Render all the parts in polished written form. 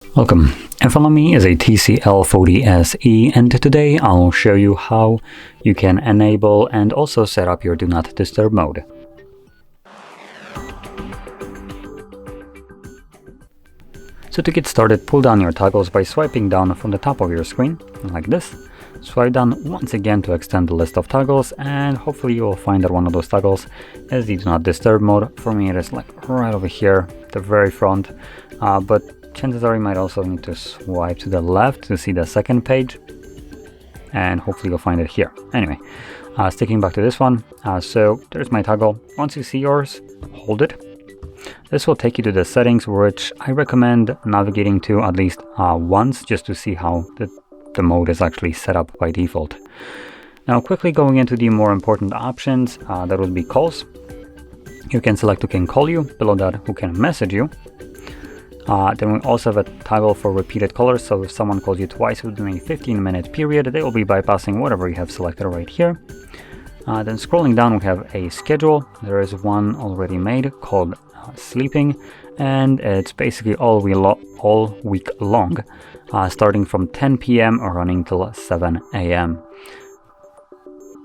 Welcome. In front of me is a TCL 40SE, and today I'll show you how you can enable and also set up your Do Not Disturb mode. So to get started, pull down your toggles by swiping down from the top of your screen, like this. Swipe down once again to extend the list of toggles, and hopefully you will find that one of those toggles is the Do Not Disturb mode. For me it is like right over here, the very front, but chances are you might also need to swipe to the left to see the second page, and hopefully you'll find it here. Anyway, sticking back to this one, so there's my toggle. Once you see yours, hold it. This will take you to the settings, which I recommend navigating to at least once, just to see how the mode is actually set up by default. Now quickly going into the more important options, that would be calls. You can select who can call you, below that who can message you. Then we also have a toggle for repeated callers, so if someone calls you twice within a 15-minute period, they will be bypassing whatever you have selected right here. Then scrolling down, we have a schedule. There is one already made called sleeping, and it's basically all week long, starting from 10 p.m. or running till 7 a.m.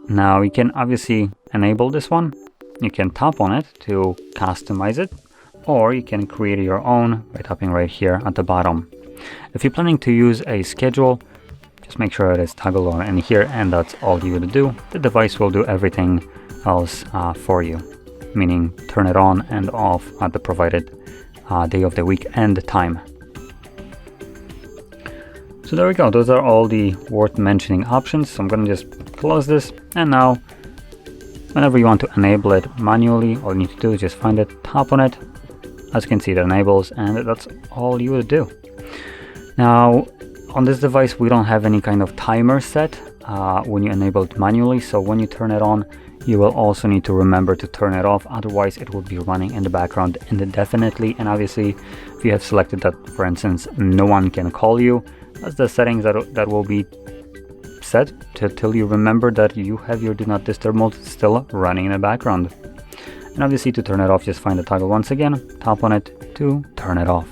Now you can obviously enable this one. You can tap on it to customize it, or you can create your own by tapping right here at the bottom. If you're planning to use a schedule, just make sure it is toggled on in here, and that's all you would do. The device will do everything else for you, meaning turn it on and off at the provided day of the week and time. So there we go, those are all the worth mentioning options. So I'm going to just close this, and now whenever you want to enable it manually, all you need to do is just find it, tap on it. As you can see, it enables, and that's all you would do. Now on this device we don't have any kind of timer set when you enable it manually, so when you turn it on you will also need to remember to turn it off, otherwise it will be running in the background indefinitely. And obviously if you have selected that, for instance, no one can call you, that's the settings that will be set till you remember that you have your Do Not Disturb mode still running in the background. And obviously to turn it off, just find the toggle once again, tap on it to turn it off.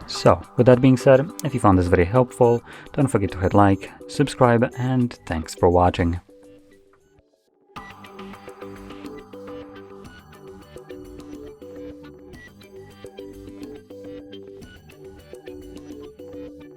So with that being said, if you found this video helpful, don't forget to hit like, subscribe, and thanks for watching.